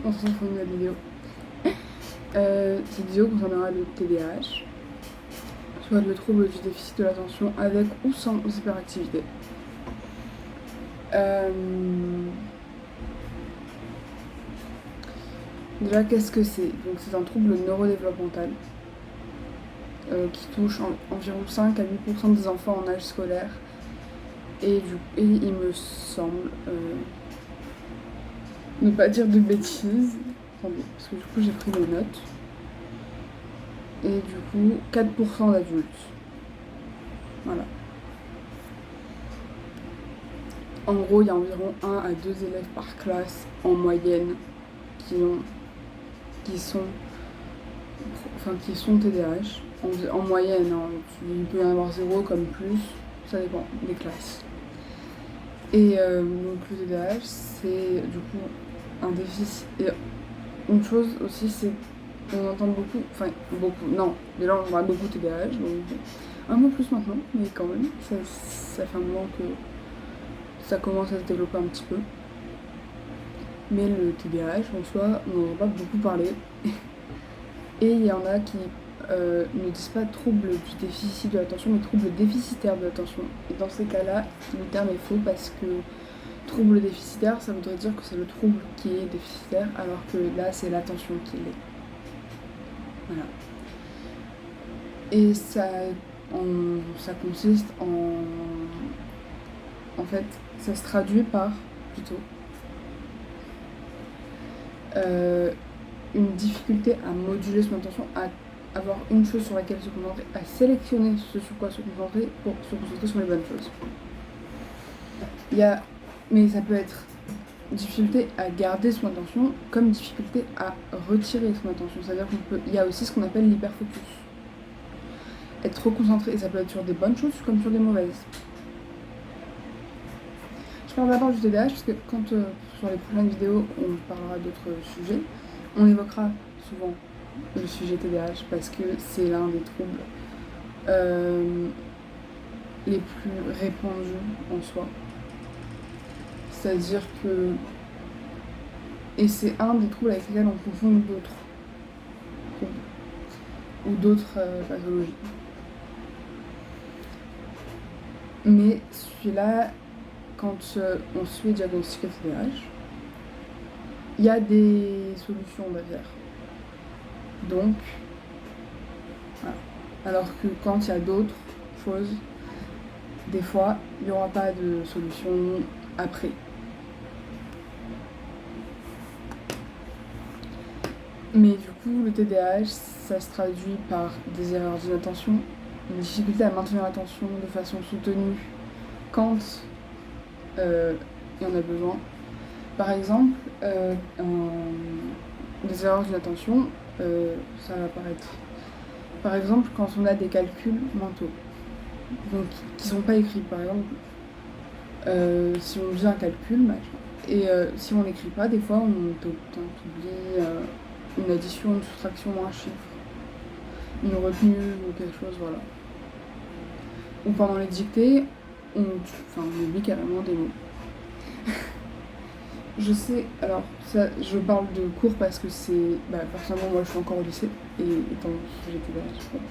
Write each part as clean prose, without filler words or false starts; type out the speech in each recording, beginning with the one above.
on se retrouve une nouvelle vidéo. Cette vidéo concernera le TDAH, soit le trouble du déficit de l'attention avec ou sans hyperactivité. Déjà, qu'est-ce que c'est? Donc, c'est un trouble neurodéveloppemental qui touche environ 5 à 8% des enfants en âge scolaire. Et il me semble, ne pas dire de bêtises, attendez, parce que du coup j'ai pris les notes, et du coup 4% d'adultes. Voilà. En gros, il y a environ 1 à 2 élèves par classe en moyenne qui sont TDAH. En moyenne, hein, il peut y en avoir 0 comme plus, ça dépend des classes. Et donc le TDAH, c'est du coup un déficit. Et une chose aussi, c'est qu'on entend beaucoup, non, déjà on parle beaucoup TDAH, donc un peu plus maintenant, mais quand même, ça fait un moment que ça commence à se développer un petit peu. Mais le TDAH en soi, on n'en a pas beaucoup parlé. Et il y en a qui ne disent pas trouble du déficit de l'attention, mais trouble déficitaire de l'attention. Et dans ces cas-là, le terme est faux parce que trouble déficitaire, ça voudrait dire que c'est le trouble qui est déficitaire, alors que là, c'est l'attention qui l'est. Voilà. Et ça consiste en fait, ça se traduit par, plutôt, une difficulté à moduler son attention, à avoir une chose sur laquelle se concentrer, à sélectionner ce sur quoi se concentrer pour se concentrer sur les bonnes choses. Mais ça peut être difficulté à garder son attention comme difficulté à retirer son attention. C'est-à-dire qu'il y a aussi ce qu'on appelle l'hyperfocus. Être trop concentré, et ça peut être sur des bonnes choses comme sur des mauvaises. Je parle d'abord du TDAH parce que quand sur les prochaines vidéos on parlera d'autres sujets, on évoquera souvent le sujet TDAH parce que c'est l'un des troubles les plus répandus en soi. C'est-à-dire que... Et c'est un des troubles avec lesquels on confond d'autres troubles ou d'autres pathologies. Mais celui-là, quand on se fait diagnostiquer TDAH, il y a des solutions, on va dire. Donc, voilà. Alors que quand il y a d'autres choses, des fois, il n'y aura pas de solution après. Mais du coup, le TDAH, ça se traduit par des erreurs d'inattention, une difficulté à maintenir l'attention de façon soutenue quand il y en a besoin. Par exemple, des erreurs d'inattention, ça va apparaître. Par exemple, quand on a des calculs mentaux, donc qui ne sont pas écrits, par exemple, si on faisait un calcul, et si on l'écrit pas, des fois on oublie une addition, une soustraction, un chiffre, une retenue ou quelque chose, voilà. Ou pendant les dictées, on oublie carrément des mots. Je sais, alors ça, je parle de cours parce que c'est, personnellement moi je suis encore au lycée, et étant que j'étais là, je crois.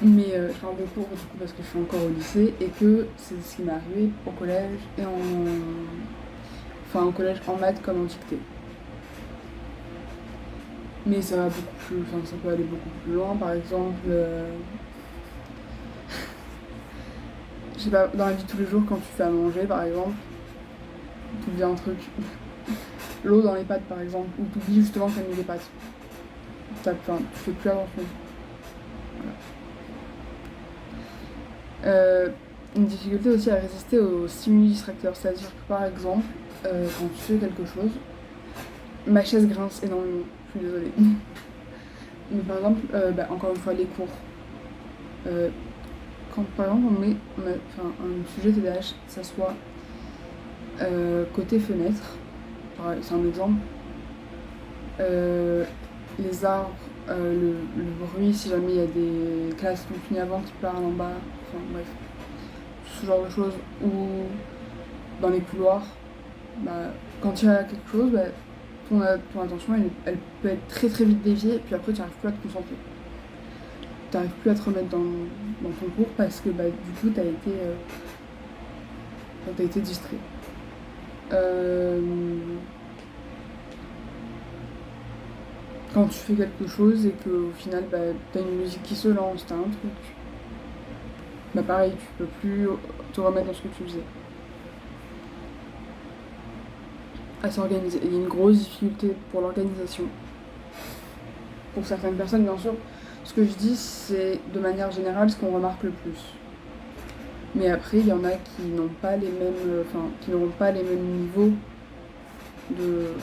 Mais je parle de cours du coup parce que je suis encore au lycée et que c'est ce qui m'est arrivé au collège et au collège en maths comme en dictée. Mais ça va ça peut aller beaucoup plus loin, par exemple, je sais pas, dans la vie de tous les jours quand tu fais à manger par exemple, t'oublies un truc, l'eau dans les pâtes par exemple, ou t'oublies justement que t'as mis des pâtes. Tu fais plus attention. Voilà. Une difficulté aussi à résister aux stimuli distracteurs, c'est-à-dire que par exemple, quand tu fais quelque chose, ma chaise grince énormément, je suis désolée. Mais par exemple, encore une fois, les cours. Quand par exemple un sujet TDAH s'assoit côté fenêtre, c'est un exemple, les arbres, le bruit, si jamais il y a des classes qui ont fini avant qui parlent en bas, enfin bref, ce genre de choses, ou dans les couloirs, quand il y a quelque chose, ton attention, elle peut être très très vite déviée, et puis après, tu n'arrives plus à te concentrer. Tu n'arrives plus à te remettre dans ton cours parce que du coup, tu as été distrait. Quand tu fais quelque chose et qu'au final, t'as une musique qui se lance, t'as un truc, pareil, tu peux plus te remettre dans ce que tu faisais. À s'organiser. Il y a une grosse difficulté pour l'organisation. Pour certaines personnes, bien sûr, ce que je dis, c'est de manière générale ce qu'on remarque le plus. Mais après, il y en a qui n'ont pas les mêmes, qui n'auront pas les mêmes niveaux de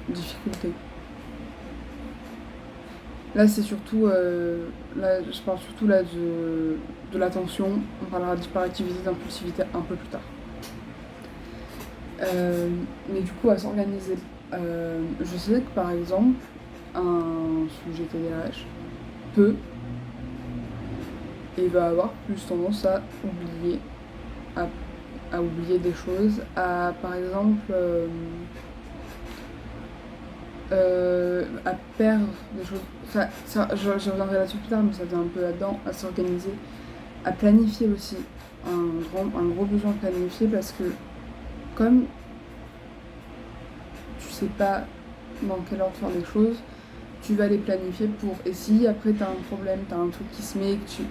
difficulté. Là, c'est surtout, là, je parle surtout là de l'attention. On parlera d'hyperactivité, d'impulsivité un peu plus tard. Mais du coup, à s'organiser. Je sais que par exemple, un sujet TDAH peut et va avoir plus tendance à oublier, à oublier des choses, à par exemple à perdre des choses. Je reviendrai là-dessus plus tard, mais ça vient un peu là-dedans, à s'organiser, à planifier aussi. Un gros besoin de planifier parce que comme tu sais pas dans quel ordre faire les choses, tu vas les planifier pour... Et si après t'as un problème, t'as un truc qui se met, que tu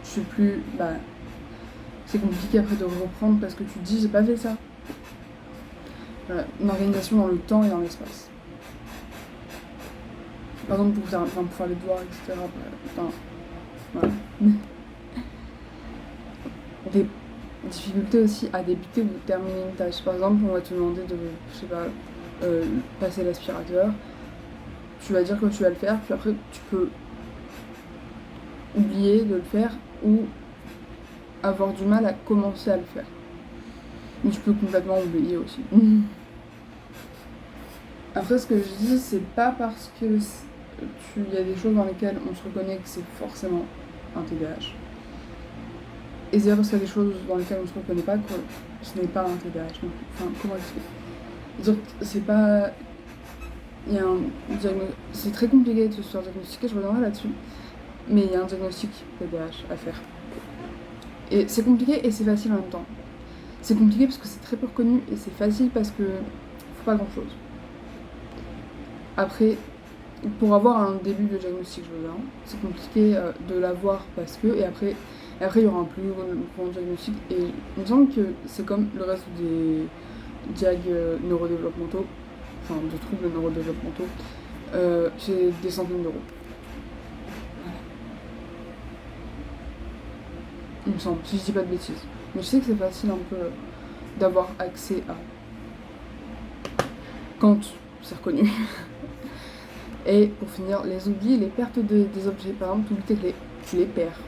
sais plus... c'est compliqué après de reprendre parce que tu te dis j'ai pas fait ça. Voilà, une organisation dans le temps et dans l'espace. Par exemple pour faire les devoirs, etc. Voilà. Des difficultés aussi à débuter ou terminer une tâche. Par exemple, on va te demander de, je sais pas, passer l'aspirateur. Tu vas dire que tu vas le faire, puis après tu peux oublier de le faire ou avoir du mal à commencer à le faire. Mais tu peux complètement oublier aussi. Après, ce que je dis, c'est pas parce que il y a des choses dans lesquelles on se reconnaît que c'est forcément un TDAH. Et c'est parce qu'il y a des choses dans lesquelles on se reconnaît pas que ce n'est pas un TDAH non plus. Enfin, comment expliquer ? C'est pas... Il y a c'est très compliqué de se faire diagnostiquer, je reviendrai là-dessus. Mais il y a un diagnostic TDAH à faire. Et c'est compliqué et c'est facile en même temps. C'est compliqué parce que c'est très peu reconnu et c'est facile parce que faut pas grand-chose. Après, pour avoir un début de diagnostic, je veux dire, c'est compliqué de l'avoir parce que... Et après, il y aura un plus grand diagnostic. Et il me semble que c'est comme le reste des diags neurodéveloppementaux, enfin de troubles neurodéveloppementaux, c'est des centaines d'euros. Voilà. Il me semble, si je dis pas de bêtises. Mais je sais que c'est facile un peu d'avoir accès à. Quand c'est reconnu. Et pour finir, les oublis et les pertes des objets. Par exemple, tu oublies tes clés, tu les perds.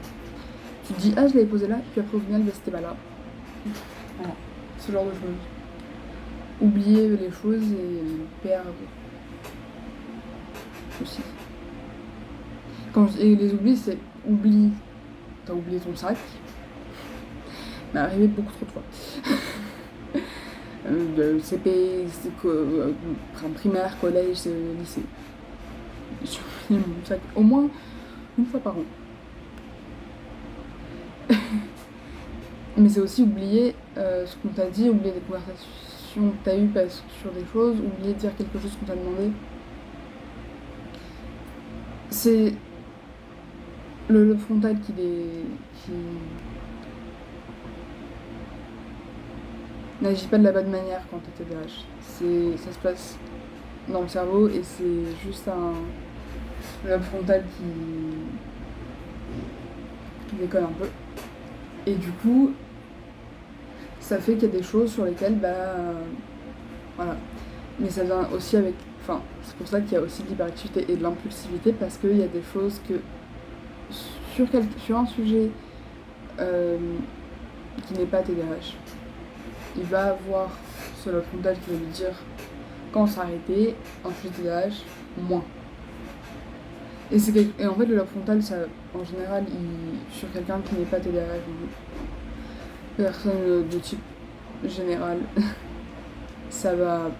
Tu te dis, ah, je l'avais posé là, puis après au final, c'était pas là. Voilà, ce genre de choses. Oublier les choses et les perdre aussi. Et les oublis, c'est oublie. T'as oublié ton sac. Mais arrivé beaucoup trop de fois. De CP, primaire, collège, lycée. J'ai oublié mon sac au moins une fois par an. Mais c'est aussi oublier ce qu'on t'a dit, oublier des conversations que t'as eues sur des choses, oublier de dire quelque chose qu'on t'a demandé. C'est le frontal qui n'agit pas de la bonne manière quand t'es TDAH. Ça se passe dans le cerveau et c'est juste le lobe frontal qui déconne un peu. Et du coup, ça fait qu'il y a des choses sur lesquelles, voilà. Mais ça vient aussi avec... Enfin, c'est pour ça qu'il y a aussi de l'hyperactivité et de l'impulsivité, parce qu'il y a des choses que... Sur un sujet qui n'est pas TDAH, il va avoir ce lobe frontal qui va lui dire quand s'arrêter, un sujet TDAH, moins. Et en fait, le lobe frontal, ça, en général, sur quelqu'un qui n'est pas TDAH, personne de type général, ça va...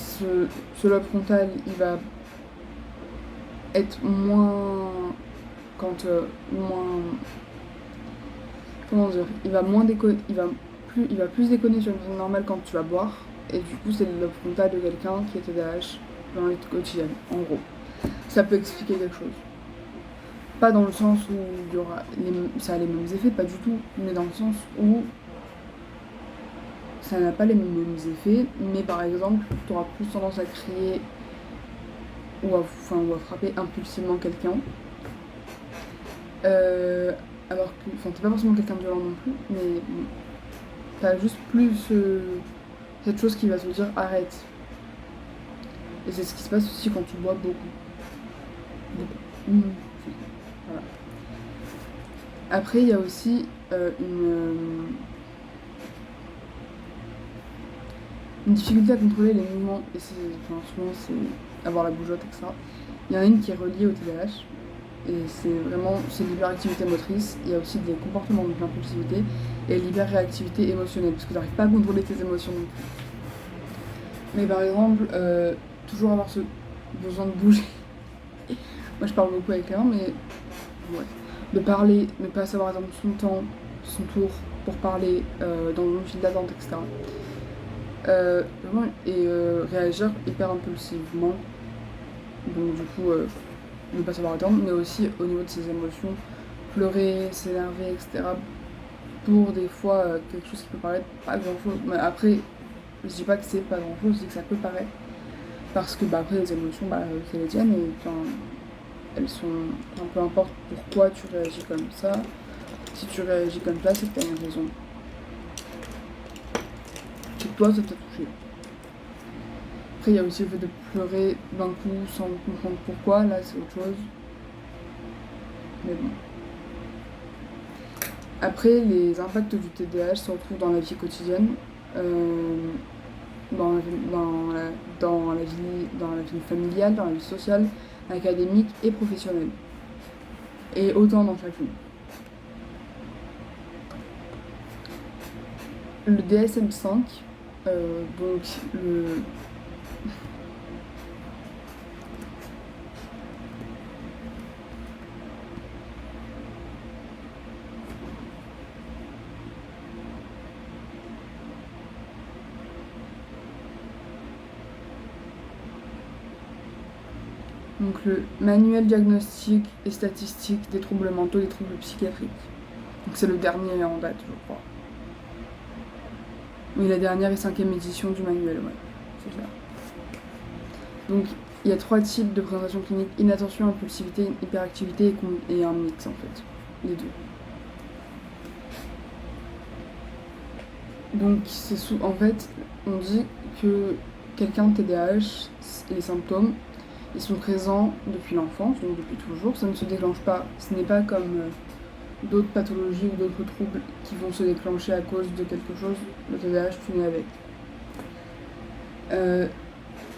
Ce lobe frontal, il va être moins... moins... Comment dire? Il va moins déconner... Il va plus déconner sur une journée normale quand tu vas boire. Et du coup, c'est le lobe frontal de quelqu'un qui est TDAH dans la vie quotidienne, en gros. Ça peut expliquer quelque chose. Pas dans le sens où ça a les mêmes effets, pas du tout, mais dans le sens où ça n'a pas les mêmes effets, mais par exemple, tu auras plus tendance à crier ou à frapper impulsivement quelqu'un. Alors que, t'es pas forcément quelqu'un de violent non plus, mais bon, t'as juste plus cette chose qui va te dire arrête. Et c'est ce qui se passe aussi quand tu bois beaucoup. Voilà. Après, il y a aussi une difficulté à contrôler les mouvements, et souvent c'est avoir la bougeotte, etc. Il y en a une qui est reliée au TDAH, et c'est l'hyperactivité motrice. Il y a aussi des comportements de l'impulsivité et l'hyperréactivité émotionnelle, parce que tu n'arrives pas à contrôler tes émotions non plus. Mais par exemple, toujours avoir ce besoin de bouger. Moi je parle beaucoup avec Clément, mais ouais. De parler, ne pas savoir attendre son temps, son tour pour parler dans une file d'attente, etc. Vraiment, et réagir hyper impulsivement. Donc du coup, ne pas savoir attendre, mais aussi au niveau de ses émotions, pleurer, s'énerver, etc. Pour des fois quelque chose qui peut paraître pas grand chose. Mais après, je dis pas que c'est pas grand chose, je dis que ça peut paraître. Parce que après les émotions, c'est les tiennes et elles sont. Peu importe pourquoi tu réagis comme ça. Si tu réagis comme ça, c'est que t'as une raison. C'est que toi, ça t'a touché. Après, il y a aussi le fait de pleurer d'un coup sans comprendre pourquoi. Là, c'est autre chose. Mais bon. Après, les impacts du TDAH se retrouvent dans la vie quotidienne, dans la vie familiale, dans la vie sociale, académique et professionnelle. Et autant dans chacune. Le DSM-5, donc le manuel diagnostique et statistique des troubles mentaux et des troubles psychiatriques. Donc c'est le dernier en date, je crois. Oui, la dernière et 5e édition du manuel, ouais, c'est ça. Donc il y a 3 types de présentation clinique: inattention, impulsivité, hyperactivité et un mix en fait, les deux. Donc en fait, on dit que quelqu'un de TDAH, les symptômes, ils sont présents depuis l'enfance, donc depuis toujours. Ça ne se déclenche pas, ce n'est pas comme d'autres pathologies ou d'autres troubles qui vont se déclencher à cause de quelque chose. Le TDAH, tu nais avec.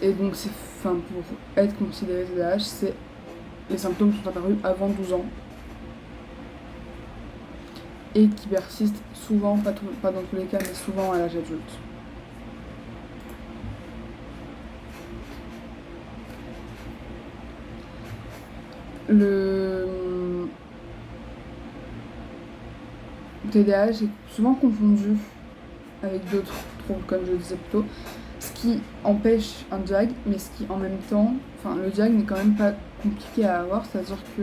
Et donc, pour être considéré TDAH, les symptômes sont apparus avant 12 ans et qui persistent souvent, pas dans tous les cas, mais souvent à l'âge adulte. Le TDAH est souvent confondu avec d'autres troubles, comme je le disais plus tôt, ce qui empêche un diag, mais ce qui en même temps, le diag n'est quand même pas compliqué à avoir, c'est-à-dire que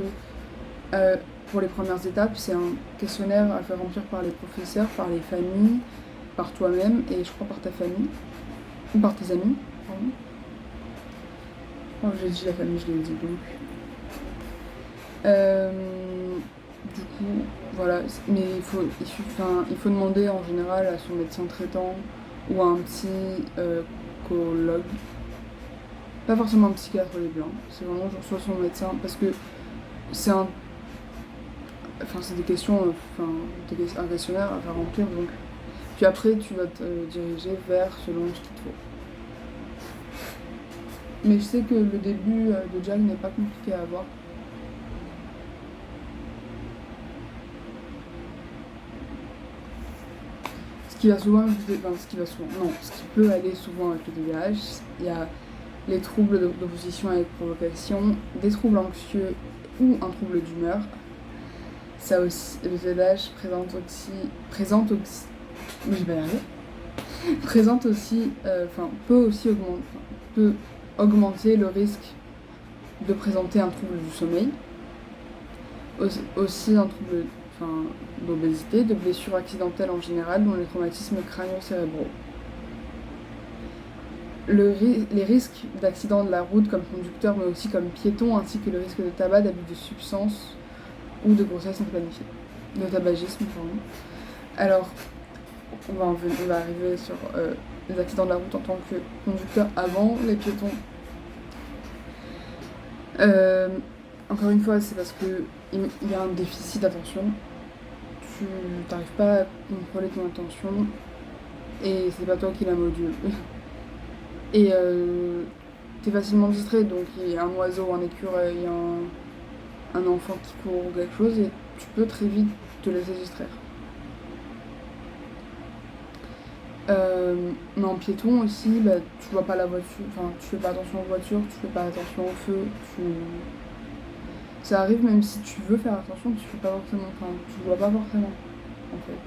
pour les premières étapes, c'est un questionnaire à faire remplir par les professeurs, par les familles, par toi-même et je crois par ta famille, ou par tes amis, pardon. Oh, j'ai dit la famille, je l'ai dit donc. Du coup, voilà, mais il faut demander en général à son médecin traitant ou à un psychologue, pas forcément un psychiatre les blancs, c'est vraiment soit son médecin, parce que c'est des questions, un questionnaire à faire remplir, donc puis après tu vas te diriger vers selon ce qu'il te faut. Mais je sais que le début de JAG n'est pas compliqué à avoir. Ce qui va souvent, enfin, ce qui va souvent, non, ce qui peut aller souvent avec le TDAH, il y a les troubles d'opposition avec provocation, des troubles anxieux ou un trouble d'humeur. Ça aussi, le TDAH mais je vais y arriver, présente aussi, peut augmenter le risque de présenter un trouble du sommeil, aussi un trouble d'obésité, de blessures accidentelles en général, dont les traumatismes crânio-cérébraux. Les risques d'accidents de la route comme conducteur, mais aussi comme piéton, ainsi que le risque de tabac, d'abus de substances ou de grossesse non planifiée. De tabagisme, pardon. Alors, on va arriver sur les accidents de la route en tant que conducteur avant les piétons. Encore une fois, c'est parce qu'il y a un déficit d'attention. Tu n'arrives pas à contrôler ton attention et c'est pas toi qui la module. Et t'es facilement distrait, donc il y a un oiseau, un écureuil, un enfant qui court ou quelque chose et tu peux très vite te laisser distraire. Mais en piéton aussi, tu vois pas la voiture, tu fais pas attention aux voitures, tu fais pas attention au feu, ça arrive même si tu veux faire attention, tu fais pas forcément, tu vois pas forcément, en fait.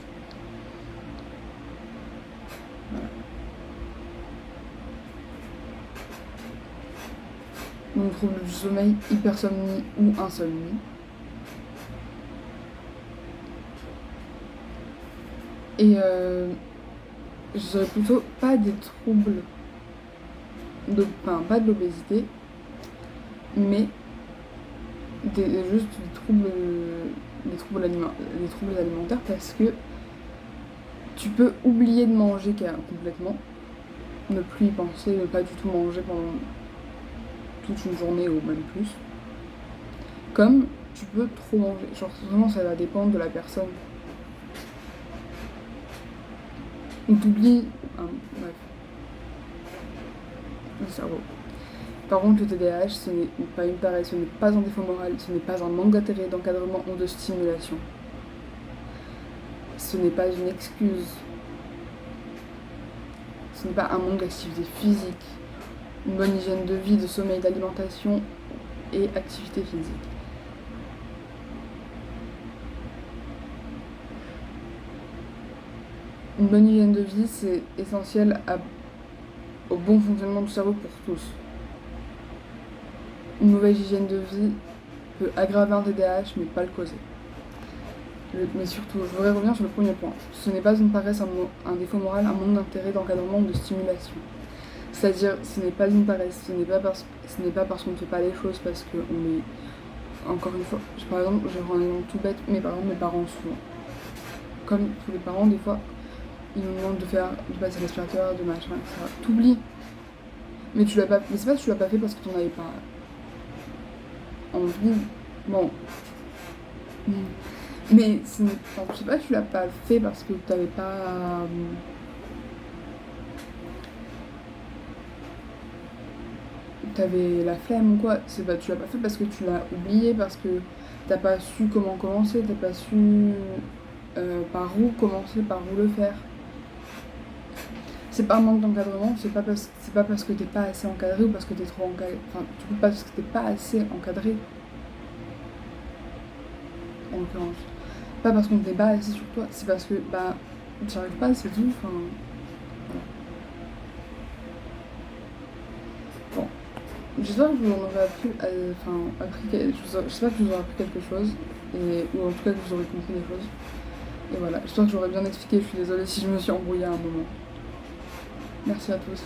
Voilà. Donc trouble du sommeil, hypersomnie ou insomnie. Et je dirais plutôt pas des troubles, pas de l'obésité, mais juste des troubles alimentaires parce que tu peux oublier de manger complètement, ne plus y penser, ne pas du tout manger pendant toute une journée ou même plus. Comme tu peux trop manger, genre vraiment ça va dépendre de la personne. On t'oublie, bref, le cerveau. Par contre, le TDAH, ce n'est pas une paresse, ce n'est pas un défaut moral, ce n'est pas un manque d'intérêt, d'encadrement ou de stimulation. Ce n'est pas une excuse. Ce n'est pas un manque d'activité physique, une bonne hygiène de vie, de sommeil, d'alimentation et activité physique. Une bonne hygiène de vie, c'est essentiel au bon fonctionnement du cerveau pour tous. Une mauvaise hygiène de vie peut aggraver un TDAH, mais pas le causer. Mais surtout, je voudrais revenir sur le premier point. Ce n'est pas une paresse, un défaut moral, un manque d'intérêt, d'encadrement ou de stimulation. C'est-à-dire, ce n'est pas une paresse, ce n'est pas parce qu'on ne fait pas les choses, parce qu'on est... Encore une fois, par exemple, je prends un exemple tout bête, mes parents souvent. Comme tous les parents, des fois, ils nous demandent de passer l'aspirateur, de machin, etc. T'oublies. Mais c'est pas que tu l'as pas fait parce que t'en avais pas envie. Bon. Mais c'est pas que tu l'as pas fait parce que t'avais pas... t'avais la flemme ou quoi. Tu l'as pas fait parce que tu l'as oublié, parce que t'as pas su comment commencer, t'as pas su par où commencer, par où le faire. C'est pas un manque d'encadrement, c'est pas parce que t'es pas assez encadré ou parce que t'es trop encadré. Enfin, du coup, pas parce que t'es pas assez encadré. En l'occurrence. Pas parce qu'on t'est pas assis sur toi, c'est parce que tu arrives pas, c'est tout. Enfin, voilà. Bon. J'espère que vous en aurez j'espère que je vous aurai appris quelque chose, ou en tout cas que vous aurez compris des choses. Et voilà, j'espère que j'aurais bien expliqué, je suis désolée si je me suis embrouillée à un moment. Merci à tous.